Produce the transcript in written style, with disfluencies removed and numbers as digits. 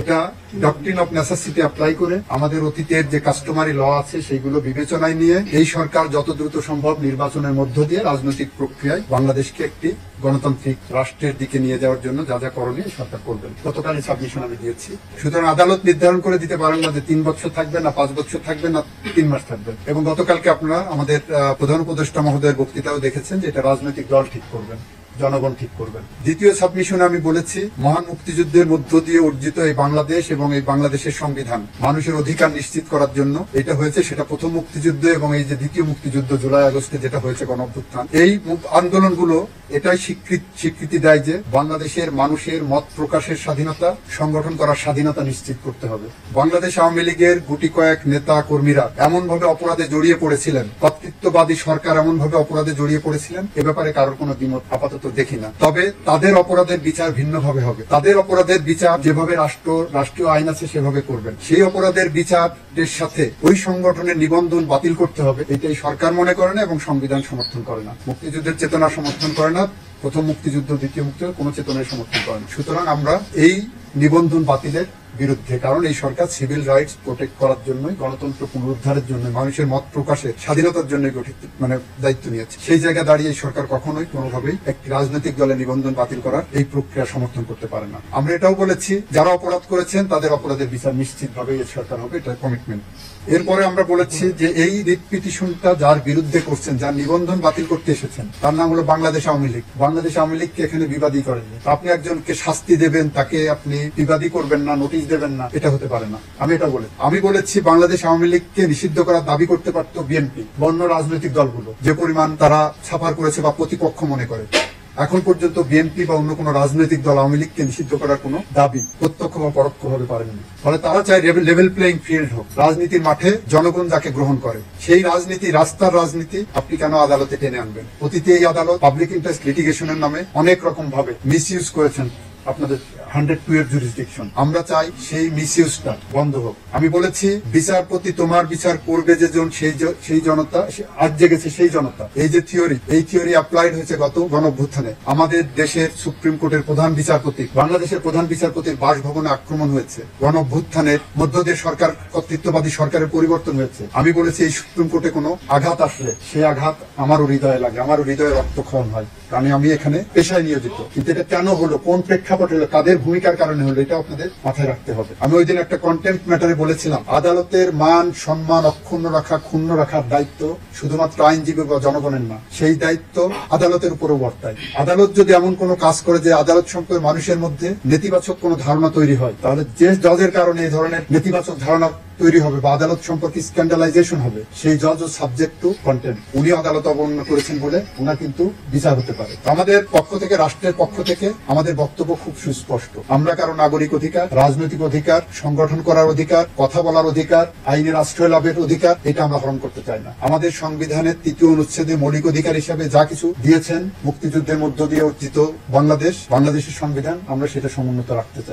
এটা doctrine of necessity apply করে আমাদের অতীতের যে কাস্টমারি ল আছে সেগুলো বিবেচনায় নিয়ে এই সরকার যত দ্রুত সম্ভব নির্বাচনের মধ্য দিয়ে রাজনৈতিক প্রক্রিয়ায় বাংলাদেশকে একটি গণতান্ত্রিক রাষ্ট্রের দিকে নিয়ে যাওয়ার জন্য যা যা করণীয় সরকার করবেন। গতকালই সাবমিশন আমি দিয়েছি। সুতরাং আদালত নির্ধারণ করে দিতে পারেন না যে 3 বছর থাকবে না 5 বছর থাকবে না 3 মাস থাকবে। এবং গতকালকে আপনারা আমাদের প্রধান উপদেষ্টা মহোদয়ের বক্তৃতাও দেখেছেন যে এটা রাজনৈতিক দল ঠিক করবেন, জনগণ ঠিক করবেন। দ্বিতীয় সাবমিশনে আমি বলেছি মহান মুক্তিযুদ্ধের মধ্য দিয়ে অর্জিত এই বাংলাদেশ এবং এই বাংলাদেশের সংবিধান মানুষের অধিকার নিশ্চিত করার জন্য এটা হয়েছে। সেটা প্রথম মুক্তিযুদ্ধ এবং এই যে দ্বিতীয় মুক্তিযুদ্ধ জুলাই আগস্টে যেটা হয়েছে গণঅভ্যুত্থান, এই আন্দোলনগুলো এটাই স্বীকৃতি দেয় যে বাংলাদেশের মানুষের মত প্রকাশের স্বাধীনতা, সংগঠন করার স্বাধীনতা নিশ্চিত করতে হবে। বাংলাদেশ আওয়ামী লীগের গুটি কয়েক নেতা কর্মীরা এমন ভাবে অপরাধে জড়িয়ে পড়েছিলেন, কর্তৃত্ববাদী সরকার এমন ভাবে অপরাধে জড়িয়ে পড়েছিলেন, এ ব্যাপারে কারোর কোনো দ্বিমত আপাতত দেখি না। তবে তাদের অপরাধের বিচার ভিন্নভাবে হবে। তাদের অপরাধের বিচার যেভাবে রাষ্ট্রীয় আইন আছে সেভাবে করবেন। সেই অপরাধের বিচারের সাথে ওই সংগঠনের নিবন্ধন বাতিল করতে হবে, এটাই সরকার মনে করে না এবং সংবিধান সমর্থন করে না। মুক্তিযুদ্ধের চেতনা সমর্থন করে না, প্রথম মুক্তিযুদ্ধ দ্বিতীয় মুক্তিযুদ্ধ কোনো চেতনায় সমর্থন করে না। সুতরাং আমরা এই নিবন্ধন বাতিলের বিরুদ্ধে, কারণ এই সরকার সিভিল রাইটস প্রোটেক্ট করার জন্যই, গণতন্ত্র পুনরুদ্ধারের জন্য, মানুষের মত প্রকাশের স্বাধীনতার জন্য গঠিত দায়িত্ব নিয়েছে। সেই জায়গায় দাঁড়িয়ে এই সরকার কখনোই কোনোভাবেই একটি রাজনৈতিক দলের নিবন্ধন বাতিল করার এই প্রক্রিয়া সমর্থন করতে পারে না। আমরা এটাও বলেছি যারা অপরাধ করেছেন তাদের অপরাধের বিচার নিশ্চিতভাবে এই সরকার হবে, এটা কমিটমেন্ট। এরপরে আমরা বলেছি যে এই রিট পিটিশনটা যার বিরুদ্ধে করছেন, যার নিবন্ধন বাতিল করতে এসেছেন, তার নাম হলো বাংলাদেশ আওয়ামী লীগ। বাংলাদেশ আওয়ামী লীগকে এখানে বিবাদী করেননি। আপনি একজনকে শাস্তি দেবেন, তাকে আপনি বিবাদী করবেন না, নোটিশ দেবেন না, এটা হতে পারে না। আমি বলেছি বাংলাদেশ আওয়ামী লীগকে নিষিদ্ধ করার দাবি করতে পারত বিএনপি বা অন্য রাজনৈতিক দলগুলো, যে পরিমাণ তারা ছাপার করেছে বা প্রতিপক্ষ মনে করে। এখন পর্যন্ত বিএনপি বা অন্য কোন রাজনৈতিক দল আওয়ামী লীগকে নিষিদ্ধ করার কোন দাবি প্রত্যক্ষ বা পরোক্ষভাবে পারেনি। ফলে তারা চায় লেভেল প্লেইং ফিল্ড হোক, রাজনীতির মাঠে জনগণ যাকে গ্রহণ করে সেই রাজনীতি, রাস্তার রাজনীতি আপনি কেন আদালতে টেনে আনবেন? অতীতে এই আদালত পাবলিক ইন্টারেস্ট লিটিগেশনের নামে অনেক রকম ভাবে মিসইউজ করেছেন আপনাদের 102 এর জুরিসডিকশন। আমরা চাই সেই মিসইউজটা বন্ধ হোক। আমি বলেছি বিচারপতি তোমার বিচার করবে যে জন, সেই জনতা আজ জেগেছে, সেই জনতা। এই যে থিওরি, এই থিওরি অ্যাপ্লাইড হয়েছে গত গণঅভ্যুত্থানে। আমাদের দেশের সুপ্রিম কোর্টের প্রধান বিচারপতি, বাংলাদেশের প্রধান বিচারপতির বাসভবনে আক্রমণ হয়েছে। গণঅভ্যুত্থানের মধ্য দিয়ে সরকার, কর্তৃত্ববাদী সরকারের পরিবর্তন হয়েছে। আমি বলেছি এই সুপ্রিম কোর্টে কোনো আঘাত আসলে সেই আঘাত আমারও হৃদয়ে লাগে, আমারও হৃদয়ে রক্তক্ষরণ হয়, কারণ আমি এখানে পেশায় নিয়োজিত। কিন্তু এটা কেন হলো, কোন প্রেক্ষাপট হলো, তাদের ভূমিকার কারণে হলো, এটা আপনাদের মাথায় রাখতে হবে। আমি ওই দিন একটা কন্টেম্প ম্যাটারে বলেছিলাম আদালতের মান সম্মান অক্ষুণ্ণ রাখা, ক্ষুণ্ণ রাখার দায়িত্ব শুধুমাত্র আইনজীবী বা জনগণের না, সেই দায়িত্ব আদালতের উপরও বর্তায়। আদালত যদি এমন কোনো কাজ করে যে আদালত সম্পর্কে মানুষের মধ্যে নেতিবাচক কোনো ধারণা তৈরি হয়, তাহলে যে জজের কারণে এই ধরনের নেতিবাচক ধারণা তৈরি হবে বা আদালত সম্পর্কে স্ক্যান্ডালাইজেশন হবে, সেই জজ ও সাবজেক্ট টু কন্টেম্প। উনি আদালত অবমাননা করেছেন বলে ওনার কিন্তু বিচার হতে পারে। আমাদের পক্ষ থেকে, রাষ্ট্রের পক্ষ থেকে আমাদের বক্তব্য খুব সুস্পষ্ট। আমরা কারো নাগরিক অধিকার, রাজনৈতিক অধিকার, সংগঠন করার অধিকার, কথা বলার অধিকার, আইনের আশ্রয় লাভের অধিকার, এটা আমরা হরণ করতে চাই না। আমাদের সংবিধানের 3য় অনুচ্ছেদে মৌলিক অধিকার হিসাবে যা কিছু দিয়েছেন মুক্তিযুদ্ধের মধ্য দিয়ে অর্জিত বাংলাদেশের সংবিধান, আমরা সেটা সমুন্নত রাখতে চাই।